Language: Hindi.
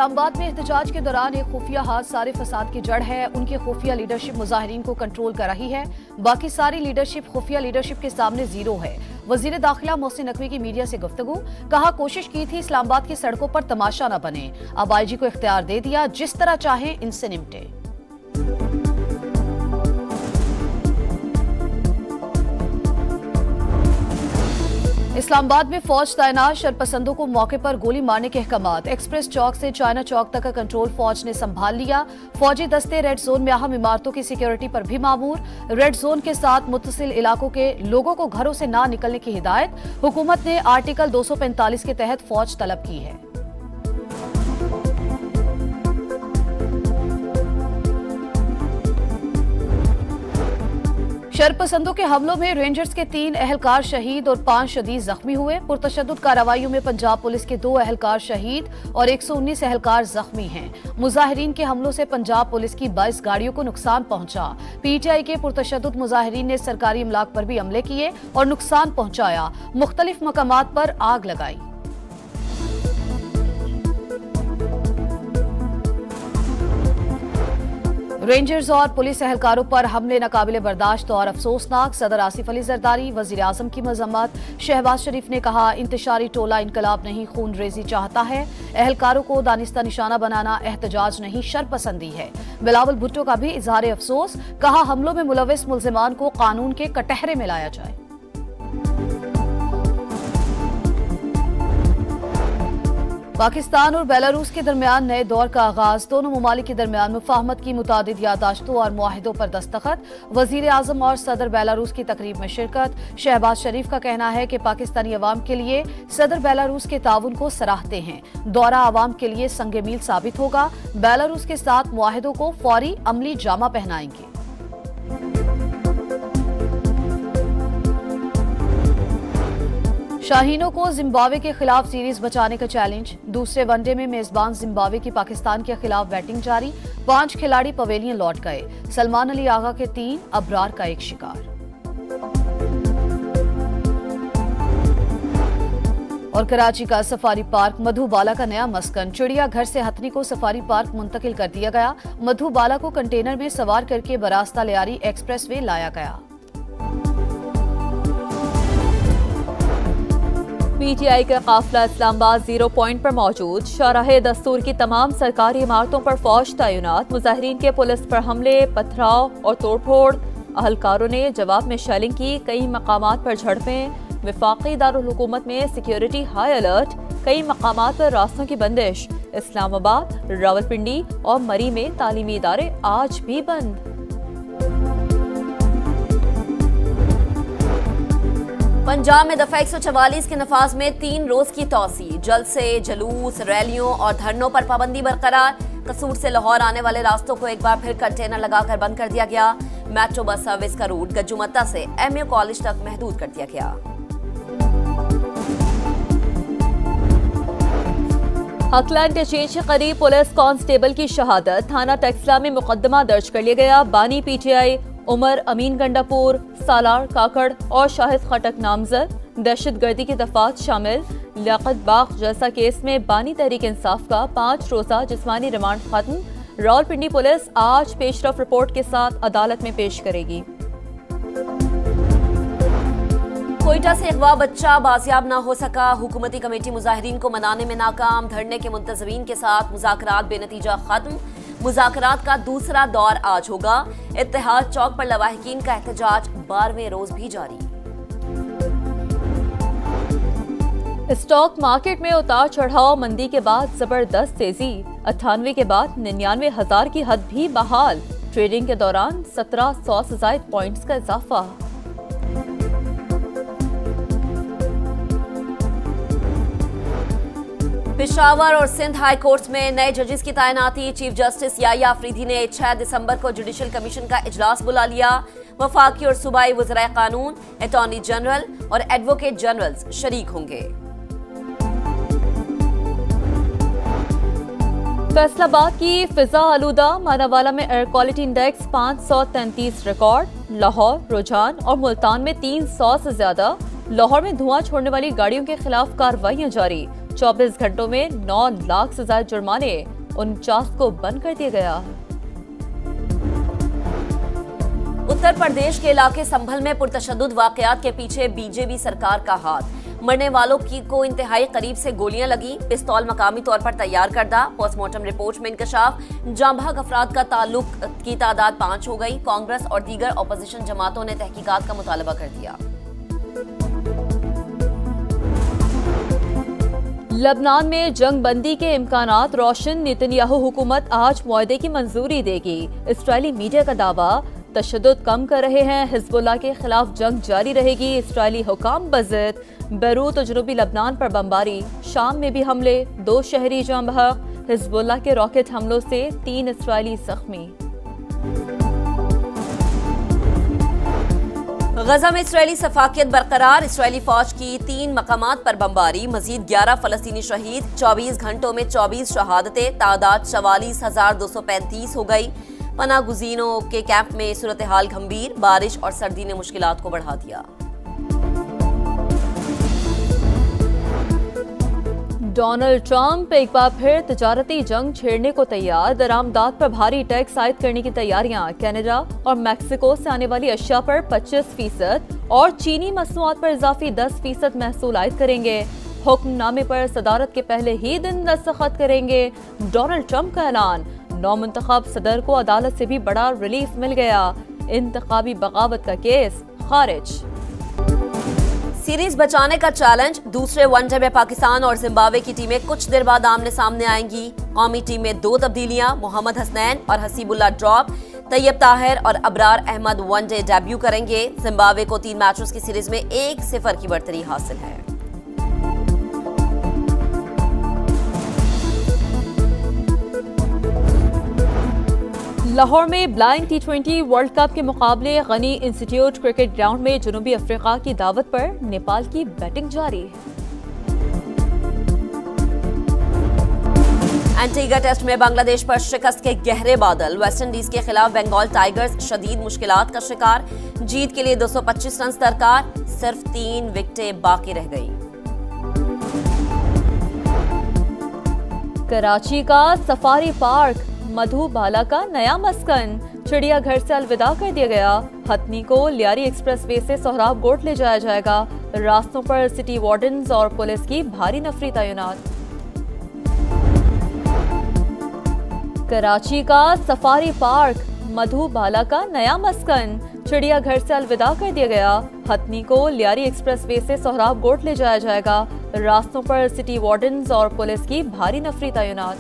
इस्लामाबाद में एहतजाज के दौरान एक खुफिया हाथ सारे फसाद की जड़ है। उनकी खुफिया लीडरशिप मुजाहिरीन को कंट्रोल कर रही है। बाकी सारी लीडरशिप खुफिया लीडरशिप के सामने जीरो है। वजीर दाखिला मोहसिन नकवी की मीडिया से गुफ्तगू, कहा कोशिश की थी इस्लामाबाद की सड़कों पर तमाशा न बने, अब आईजी को इख्तियार दे दिया, जिस तरह चाहे इनसे निपटे। इस्लामाबाद में फौज तैनात, शरपसंदों को मौके पर गोली मारने के अहकामात। एक्सप्रेस चौक से चाइना चौक तक का कंट्रोल फौज ने संभाल लिया। फौजी दस्ते रेड जोन में अहम इमारतों की सिक्योरिटी पर भी मामूर। रेड जोन के साथ मुत्तसिल इलाकों के लोगों को घरों से ना निकलने की हिदायत। हुकूमत ने आर्टिकल 245 के तहत फौज तलब की है। शरपसंदों के हमलों में रेंजर्स के 3 एहलकार शहीद और 5 शदीद जख्मी हुए। पुरतशद्दुद कार्रवाइयों में पंजाब पुलिस के 2 एहलकार शहीद और 119 एहलकार जख्मी हैं। मुजाहिरीन के हमलों से पंजाब पुलिस की 22 गाड़ियों को नुकसान पहुंचा। पीटीआई के पुरतशद्दुद मुजाहिरीन ने सरकारी इमलाक पर भी हमले किए और नुकसान पहुंचाया। मुख्तलिफ मकामात पर आग लगाई। रेंजर्स और पुलिस एहलकारों पर हमले नाकाबिले बर्दाश्त और अफसोसनाक। सदर आसिफ अली जरदारी, वजीर आजम की मजम्मत। शहबाज शरीफ ने कहा इंतशारी टोला इनकलाब नहीं, खून रेजी चाहता है। एहलकारों को दानिस्ता निशाना बनाना एहतजाज नहीं, शरपसंदी है। बिलावल भुट्टो का भी इजहार अफसोस, कहा हमलों में मुलविस मुल्जिमान को कानून के कटहरे में लाया जाए। पाकिस्तान और बेलारूस के दरमियान नए दौर का आगाज। दोनों ममालिक के दरमियान मुफाहमत की मुतादिद यादाश्तों और मुआहिदों पर दस्तखत। वजीर आजम और सदर बेलारूस की तकरीब में शिरकत। शहबाज शरीफ का कहना है कि पाकिस्तानी अवाम के लिए सदर बेलारूस के ताउन को सराहते हैं। दौरा अवाम के लिए संगे मील साबित होगा। बेलारूस के साथ मुआहिदों को फौरी अमली जामा पहनाएंगे। शाहीनों को जिम्बाब्वे के खिलाफ सीरीज बचाने का चैलेंज। दूसरे वनडे में मेजबान जिम्बाब्वे की पाकिस्तान के खिलाफ बैटिंग जारी। 5 खिलाड़ी पवेलियन लौट गए। सलमान अली आगा के 3, अबरार का 1 शिकार। और कराची का सफारी पार्क मधुबाला का नया मस्कन। चिड़ियाघर से हथनी को सफारी पार्क मुंतकिल कर दिया गया। मधुबाला को कंटेनर में सवार करके बरास्ता लियारी एक्सप्रेसवे लाया गया। पीटीआई का काफिला इस्लामाबाद 0 पॉइंट पर मौजूद। शाहराह दस्तूर की तमाम सरकारी इमारतों पर फौज तैनात। मुजाहिरीन के पुलिस पर हमले, पथराव और तोड़फोड़। अहलकारों ने जवाब में शेलिंग की। कई मकामात पर झड़पें। वफाकी दारुल हुकूमत में सिक्योरिटी हाई अलर्ट। कई मकामात पर रास्तों की बंदिश। इस्लामाबाद, रावलपिंडी और मरी में तालीमी इदारे आज भी बंद। पंजाब में दफा 144 के नफाज में 3 रोज की तौसी। जलसे, जुलूस, रैलियों और धरनों पर पाबंदी बरकरार। कसूर से लाहौर आने वाले रास्तों को एक बार फिर कंटेनर लगाकर बंद कर दिया गया। मेट्रो बस सर्विस का रूट गज्जुमत्ता से MA कॉलेज तक महदूद कर दिया गया। हकला इंटरचेंज के करीब पुलिस कांस्टेबल की शहादत। थाना टेक्सला में मुकदमा दर्ज कर लिया गया। बानी PTI उमर अमीन गंडापुर, सालार काकड़ और शाहिद खटक नामजद। दहशतगर्दी की दफात शामिल। लियाकत बाग जलसा केस में बानी तहरीक इंसाफ का 5 रोजा जिस्मानी रिमांड खत्म। रावलपिंडी पुलिस आज पेशरफ रिपोर्ट के साथ अदालत में पेश करेगी। कोयटा से अगवा बच्चा बाजियाब न हो सका। हुकूमती कमेटी मुजाहिरीन को मनाने में नाकाम। धरने के मुंतजमीन के साथ मुज़ाकरात बेनतीजा खत्म। मुज़ाकरात का दूसरा दौर आज होगा। इत्तेहाद चौक पर लवाहिकीन का एहतजाज 12वें रोज भी जारी। स्टॉक मार्केट में उतार चढ़ाव। मंदी के बाद जबरदस्त तेजी। 98 के बाद 99,000 की हद भी बहाल। ट्रेडिंग के दौरान 1700 से ज्यादा पॉइंट्स का इजाफा। पेशावर और सिंध हाई कोर्ट में नए जजेस की तैनाती। चीफ जस्टिस याया अफरीदी ने 6 दिसंबर को जुडिशल कमीशन का इजलास बुला लिया। वफाकी और सूबाई वज़राए कानून, अटॉर्नी जनरल और एडवोकेट जनरल्स शरीक होंगे। फैसलाबाद की फिजा आलूदा। मानावाला में air quality index 533 record. Lahore, रुझान और मुल्तान में 300 से ज्यादा। लाहौर में धुआं छोड़ने वाली गाड़ियों के खिलाफ कार्रवाइयां जारी। 24 घंटों में 9 लाख से ज्यादा जुर्माने। 49 को बंद कर दिया गया। उत्तर प्रदेश के इलाके संभल में पुरतशद्दुद वाकयात के पीछे बीजेपी सरकार का हाथ। मरने वालों को इंतहाई करीब से गोलियां लगी, पिस्तौल मकामी तौर पर तैयार करदा। पोस्टमार्टम रिपोर्ट में इंकशाफ, जांबाज अफराद का ताल्लुक की तादाद 5 हो गई। कांग्रेस और दीगर अपोजिशन जमातों ने तहकीकात का मुतालबा कर दिया। लबनान में जंग बंदी के इम्कानात रोशन, नेतन्याहू हुकूमत आज मुआहदे की मंजूरी देगी। इस्राएली मीडिया का दावा, तशद्दुद कम कर रहे हैं, हिजबुल्लाह के खिलाफ जंग जारी रहेगी। इस्राएली हुकाम बज़द, बैरूत और जनूबी लबनान पर बमबारी, शाम में भी हमले, 2 शहरी जाँ बहक। हिजबुल्लाह के रॉकेट हमलों से 3 इस्राएली जख्मी। गजा में इस्राएली सफाकियत बरकरार, इस्राएली फौज की 3 मकामात पर बमबारी, मजीद 11 फलस्तीनी शहीद। 24 घंटों में 24 शहादतें, तादाद 44,235 हो गई। पनाह गुज़ीनों के कैंप में सूरत हाल गंभीर, बारिश और सर्दी ने मुश्किलात को बढ़ा दिया। डोनाल्ड ट्रंप एक बार फिर तजारती जंग छेड़ने को तैयार, दरामदात पर भारी टैक्स आयद करने की तैयारियां। कनाडा और मैक्सिको से आने वाली अशिया पर 25% और चीनी मसनूआत पर इजाफी 10% महसूल आयद करेंगे। हुक्मनामे पर सदारत के पहले ही दिन दस्तखत करेंगे। डोनाल्ड ट्रंप का ऐलान, नौमुंतखब सदर को अदालत से भी बड़ा रिलीफ मिल गया। इंतखाबी बगावत का केस खारिज। सीरीज बचाने का चैलेंज, दूसरे वनडे में पाकिस्तान और जिम्बाब्वे की टीमें कुछ देर बाद आमने सामने आएंगी। कौमी टीम में 2 तब्दीलियां, मोहम्मद हसनैन और हसीबुल्लाह ड्रॉप। तैयब ताहिर और अबरार अहमद वनडे डेब्यू करेंगे। जिम्बाब्वे को 3 मैचों की सीरीज में 1-0 की बढ़तरी हासिल है। लाहौर में ब्लाइंड T20 वर्ल्ड कप के मुकाबले गनी इंस्टीट्यूट क्रिकेट ग्राउंड में जनूबी अफ्रीका की दावत पर नेपाल की बैटिंग जारी। एंटीगा टेस्ट में बांग्लादेश पर शिकस्त के गहरे बादल, वेस्टइंडीज के खिलाफ बंगाल टाइगर्स शदीद मुश्किलात का शिकार। जीत के लिए 225 रन दरकार, सिर्फ 3 विकेटें बाकी रह गई। कराची का सफारी पार्क, मधुबाला का नया मस्कन, चिड़ियाघर से अलविदा कर दिया गया। हथनी को लियारी एक्सप्रेसवे से सोहराब गोट ले जाया जाएगा। रास्तों पर सिटी वार्डन्स और पुलिस की भारी नफरी तैनात। कराची का सफारी पार्क, मधुबाला का नया मस्कन, चिड़ियाघर से अलविदा कर दिया गया। हथनी को लियारी एक्सप्रेसवे से सोहराब गोट ले जाया जाएगा। रास्तों पर सिटी वार्डन्स और पुलिस की भारी नफरी तैनात।